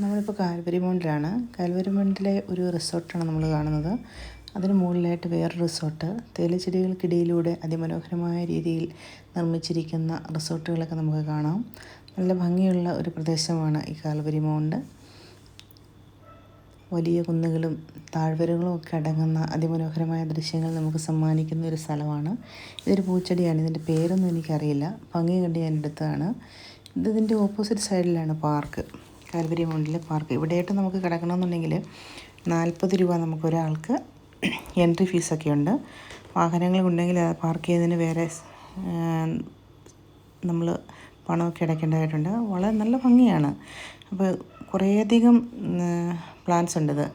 നമ്മളിപ്പോൾ Calvary മൗണ്ടിലാണ്. Calvary മൗണ്ടിലെ ഒരു റിസോർട്ടാണ് നമ്മൾ കാണുന്നത്. അതിന് മുകളിലായിട്ട് വേറൊരു റിസോർട്ട്. തേയിലച്ചെടികൾക്കിടയിലൂടെ അതിമനോഹരമായ രീതിയിൽ നിർമ്മിച്ചിരിക്കുന്ന റിസോർട്ടുകളൊക്കെ നമുക്ക് കാണാം. നല്ല ഭംഗിയുള്ള ഒരു പ്രദേശമാണ് ഈ കാൽവരി മൗണ്ട്. വലിയ കുന്നുകളും താഴ്വരകളും ഒക്കെ അടങ്ങുന്ന അതിമനോഹരമായ ദൃശ്യങ്ങൾ നമുക്ക് സമ്മാനിക്കുന്ന ഒരു സ്ഥലമാണ്. ഇതൊരു പൂച്ചെടിയാണ്. ഇതിൻ്റെ പേരൊന്നും എനിക്കറിയില്ല. ഭംഗി കണ്ട് ഞാൻ എടുത്തതാണ്. ഇതിൻ്റെ ഓപ്പോസിറ്റ് സൈഡിലാണ് പാർക്ക്, കാൽവരി മൗണ്ടിലെ പാർക്ക്. ഇവിടെയായിട്ട് നമുക്ക് കിടക്കണമെന്നുണ്ടെങ്കിൽ 40 രൂപ നമുക്ക് ഒരാൾക്ക് എൻട്രി ഫീസൊക്കെ ഉണ്ട്. വാഹനങ്ങളുണ്ടെങ്കിൽ അത് പാർക്ക് ചെയ്തതിന് വേറെ നമ്മൾ പണമൊക്കെ അടയ്ക്കേണ്ടതായിട്ടുണ്ട്. വളരെ നല്ല ഭംഗിയാണ്. അപ്പോൾ കുറേയധികം പ്ലാന്റ്സ് ഉണ്ടിത്.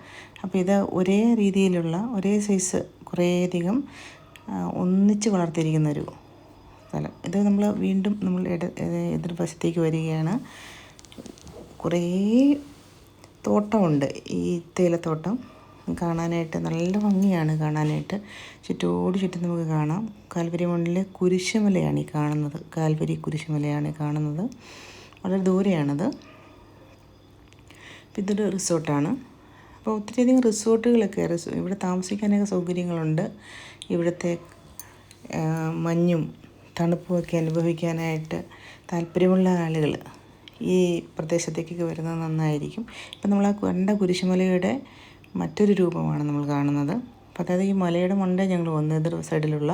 അപ്പോൾ ഇത് ഒരേ രീതിയിലുള്ള ഒരേ സൈസ് കുറേയധികം ഒന്നിച്ച് വളർത്തിയിരിക്കുന്നൊരു സ്ഥലം. ഇത് നമ്മൾ വീണ്ടും നമ്മൾ എതിർവശത്തേക്ക് വരികയാണ്. കുറേ തോട്ടമുണ്ട്. ഈ തേയിലത്തോട്ടം കാണാനായിട്ട് നല്ല ഭംഗിയാണ്. കാണാനായിട്ട് ചുറ്റോട് ചുറ്റും നമുക്ക് കാണാം. കാൽവരി മൗണ്ടിലെ കുരിശുമലയാണ് ഈ കാണുന്നത്. കാൽവരി കുരിശുമലയാണ് കാണുന്നത്. വളരെ ദൂരെയാണത്. ഇതൊരു റിസോർട്ടാണ്. അപ്പോൾ ഒത്തിരിയധികം റിസോർട്ടുകളൊക്കെ ഇവിടെ താമസിക്കാനൊക്കെ സൗകര്യങ്ങളുണ്ട്. ഇവിടുത്തെ മഞ്ഞും തണുപ്പുമൊക്കെ അനുഭവിക്കാനായിട്ട് താല്പര്യമുള്ള ആളുകൾ ഈ പ്രദേശത്തേക്കൊക്കെ വരുന്നത് നന്നായിരിക്കും. ഇപ്പം നമ്മൾ ആ കണ്ട കുരിശുമലയുടെ മറ്റൊരു രൂപമാണ് നമ്മൾ കാണുന്നത്. അപ്പോൾ അതായത് ഈ മലയുടെ മണ്ടേ ഞങ്ങൾ വന്നു. എതിർ സൈഡിലുള്ള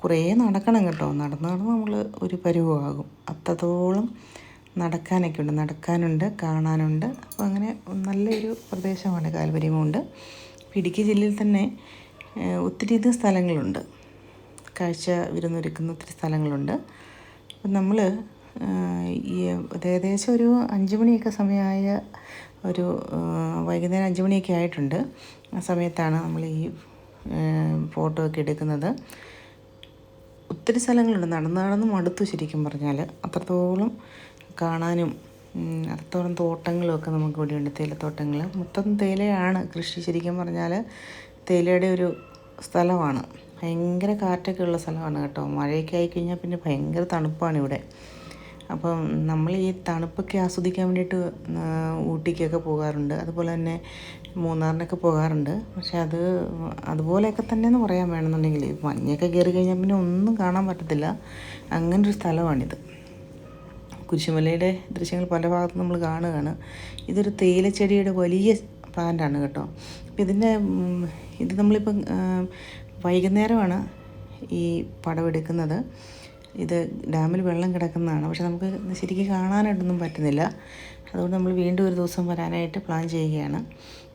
കുറേ നടക്കണം കേട്ടോ. നടന്ന് നമ്മൾ ഒരു പരുവമാകും. അത്രത്തോളം നടക്കാനുണ്ട്, കാണാനുണ്ട്. അപ്പോൾ അങ്ങനെ നല്ലൊരു പ്രദേശമാണ് കാൽവരി മൗണ്ട്. ഇടുക്കി ജില്ലയിൽ തന്നെ ഒത്തിരിയധികം സ്ഥലങ്ങളുണ്ട്. കാഴ്ച വിരുന്നൊരുക്കുന്ന ഒത്തിരി സ്ഥലങ്ങളുണ്ട്. അപ്പം നമ്മൾ ഈ ഏകദേശം ഒരു 5 മണിയൊക്കെ സമയമായ ഒരു വൈകുന്നേരം 5 മണിയൊക്കെ ആയിട്ടുണ്ട്. ആ സമയത്താണ് നമ്മൾ ഈ ഫോട്ടോ ഒക്കെ എടുക്കുന്നത്. ഒത്തിരി സ്ഥലങ്ങളുണ്ട്. നടന്ന് മടുത്തു ശരിക്കും പറഞ്ഞാൽ. അത്രത്തോളം കാണാനും അത്രത്തോളം തോട്ടങ്ങളുമൊക്കെ നമുക്ക് ഇവിടെയുണ്ട്. തേയിലത്തോട്ടങ്ങൾ മൊത്തം തേയിലയാണ് കൃഷി. ശരിക്കും പറഞ്ഞാൽ തേയിലയുടെ ഒരു സ്ഥലമാണ്. ഭയങ്കര കാറ്റൊക്കെ ഉള്ള സ്ഥലമാണ് കേട്ടോ. മഴയൊക്കെ ആയിക്കഴിഞ്ഞാൽ പിന്നെ ഭയങ്കര തണുപ്പാണ് ഇവിടെ. അപ്പം നമ്മൾ ഈ തണുപ്പൊക്കെ ആസ്വദിക്കാൻ വേണ്ടിയിട്ട് ഊട്ടിക്കൊക്കെ പോകാറുണ്ട്. അതുപോലെ തന്നെ മൂന്നാറിനൊക്കെ പോകാറുണ്ട്. പക്ഷെ അതുപോലെയൊക്കെ തന്നെയെന്ന് പറയാൻ വേണമെന്നുണ്ടെങ്കിൽ മഞ്ഞൊക്കെ കയറി കഴിഞ്ഞാൽ പിന്നെ ഒന്നും കാണാൻ പറ്റത്തില്ല. അങ്ങനൊരു സ്ഥലമാണിത്. കുരിശുമലയുടെ ദൃശ്യങ്ങൾ പല ഭാഗത്തും നമ്മൾ കാണുകയാണ്. ഇതൊരു തേയിലച്ചെടിയുടെ വലിയ പ്ലാന്റാണ് കേട്ടോ. അപ്പം ഇത് നമ്മളിപ്പം വൈകുന്നേരമാണ് ഈ പടമെടുക്കുന്നത്. ഇത് ഡാമിൽ വെള്ളം കിടക്കുന്നതാണ്. പക്ഷെ നമുക്ക് ശരിക്കും കാണാനായിട്ടൊന്നും പറ്റുന്നില്ല. അതുകൊണ്ട് നമ്മൾ വീണ്ടും ഒരു ദിവസം വരാനായിട്ട് പ്ലാൻ ചെയ്യുകയാണ്.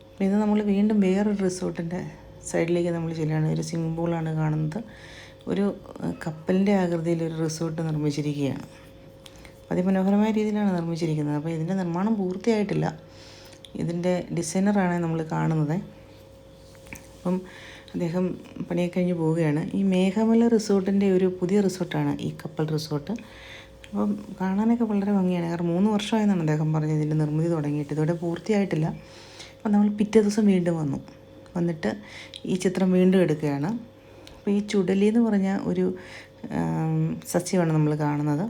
അപ്പോൾ ഇത് നമ്മൾ വീണ്ടും വേറൊരു റിസോർട്ടിൻ്റെ സൈഡിലേക്ക് നമ്മൾ ചെല്ലുകയാണ്. ഒരു സ്വിമ്മിംഗ് പൂളാണ് കാണുന്നത്. ഒരു കപ്പലിൻ്റെ ആകൃതിയിലൊരു റിസോർട്ട് നിർമ്മിച്ചിരിക്കുകയാണ്. അതിമനോഹരമായ രീതിയിലാണ് നിർമ്മിച്ചിരിക്കുന്നത്. അപ്പോൾ ഇതിൻ്റെ നിർമ്മാണം പൂർത്തിയായിട്ടില്ല. ഇതിൻ്റെ ഡിസൈനറാണ് നമ്മൾ കാണുന്നത്. അപ്പം അദ്ദേഹം പണിയൊക്കെ കഴിഞ്ഞ് പോവുകയാണ്. ഈ മേഘമല റിസോർട്ടിൻ്റെ ഒരു പുതിയ റിസോർട്ടാണ് ഈ കപ്പൽ റിസോർട്ട്. അപ്പം കാണാനൊക്കെ വളരെ ഭംഗിയാണ്. കാരണം 3 വർഷമായെന്നാണ് അദ്ദേഹം പറഞ്ഞത് ഇതിൻ്റെ നിർമ്മിതി തുടങ്ങിയിട്ട്. ഇതോടെ പൂർത്തിയായിട്ടില്ല. അപ്പം നമ്മൾ പിറ്റേ ദിവസം വീണ്ടും വന്നിട്ട് ഈ ചിത്രം വീണ്ടും എടുക്കുകയാണ്. അപ്പോൾ ഈ ചുടലി എന്ന് പറഞ്ഞ ഒരു സസ്യമാണ് നമ്മൾ കാണുന്നത്.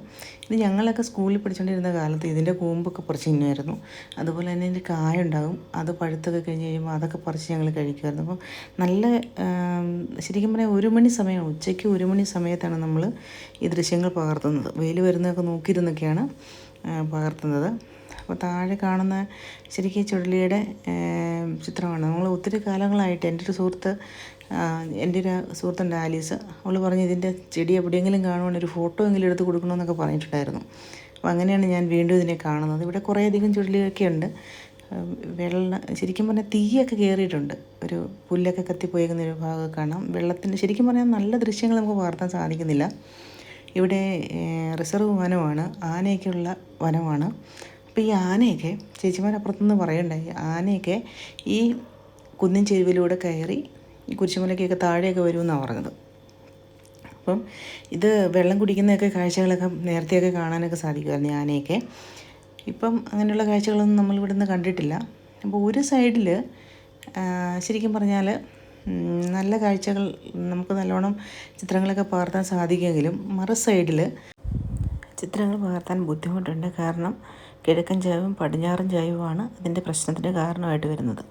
ഇത് ഞങ്ങളൊക്കെ സ്കൂളിൽ പഠിച്ചുകൊണ്ടിരുന്ന കാലത്ത് ഇതിൻ്റെ കൂമ്പൊക്കെ പറിച്ച് തിന്നുമായിരുന്നു. അതുപോലെ തന്നെ ഇതിൻ്റെ കായ ഉണ്ടാകും. അത് പഴുത്തൊക്കെ കഴിഞ്ഞ് കഴിയുമ്പോൾ അതൊക്കെ പറിച്ച് ഞങ്ങൾ കഴിക്കുമായിരുന്നു. അപ്പം നല്ല ശരിക്കും പറഞ്ഞാൽ 1 മണി സമയം, ഉച്ചയ്ക്ക് 1 മണി സമയത്താണ് നമ്മൾ ഈ ദൃശ്യങ്ങൾ പകർത്തുന്നത്. വെയിൽ വരുന്നതൊക്കെ നോക്കിയിരുന്നൊക്കെയാണ് പകർത്തുന്നത്. അപ്പോൾ താഴെ കാണുന്ന ശരിക്കും ചുഴലിയുടെ ചിത്രമാണ്. നമ്മൾ ഒത്തിരി കാലങ്ങളായിട്ട് എൻ്റെ ഒരു സുഹൃത്തുണ്ട് ആലീസ്. അവൾ പറഞ്ഞ് ഇതിൻ്റെ ചെടി എവിടെയെങ്കിലും കാണുവാണെങ്കിൽ ഒരു ഫോട്ടോ എങ്കിലും എടുത്ത് കൊടുക്കണമെന്നൊക്കെ പറഞ്ഞിട്ടുണ്ടായിരുന്നു. അപ്പോൾ അങ്ങനെയാണ് ഞാൻ വീണ്ടും ഇതിനെ കാണുന്നത്. ഇവിടെ കുറേയധികം ചുഴലിയൊക്കെ ഉണ്ട്. ശരിക്കും പറഞ്ഞാൽ തീയൊക്കെ കയറിയിട്ടുണ്ട്. ഒരു പുല്ലൊക്കെ കത്തിപ്പോയേക്കുന്ന ഒരു ഭാഗമൊക്കെ കാണാം. വെള്ളത്തിൻ്റെ ശരിക്കും പറഞ്ഞാൽ നല്ല ദൃശ്യങ്ങൾ നമുക്ക് പകർത്താൻ സാധിക്കുന്നില്ല. ഇവിടെ റിസർവ് വനമാണ്, ആനയൊക്കെയുള്ള വനമാണ്. അപ്പോൾ ഈ ആനയൊക്കെ ചേച്ചിമാരപ്പുറത്തുനിന്ന് പറയണ്ടായി, ആനയൊക്കെ ഈ കുന്നിൻ ചെരുവിലൂടെ കയറി ഈ കുരിശുമലയ്ക്കൊക്കെ താഴെയൊക്കെ വരുമെന്നാണ് പറഞ്ഞത്. അപ്പം ഇത് വെള്ളം കുടിക്കുന്നതൊക്കെ കാഴ്ചകളൊക്കെ നേരത്തെയൊക്കെ കാണാനൊക്കെ സാധിക്കുമായിരുന്നു ആനയൊക്കെ. ഇപ്പം അങ്ങനെയുള്ള കാഴ്ചകളൊന്നും നമ്മൾ ഇവിടുന്ന് കണ്ടിട്ടില്ല. അപ്പോൾ ഒരു സൈഡിൽ ശരിക്കും പറഞ്ഞാൽ നല്ല കാഴ്ചകൾ നമുക്ക് നല്ലോണം ചിത്രങ്ങളൊക്കെ പകർത്താൻ സാധിക്കുമെങ്കിലും മറു സൈഡിൽ ചിത്രങ്ങൾ പകർത്താൻ ബുദ്ധിമുട്ടുണ്ട്. കാരണം കിഴക്കൻ ചായവും പടിഞ്ഞാറൻ ചായവുമാണ് ഇതിൻ്റെ പ്രശ്നത്തിന് കാരണമായിട്ട് വരുന്നത്.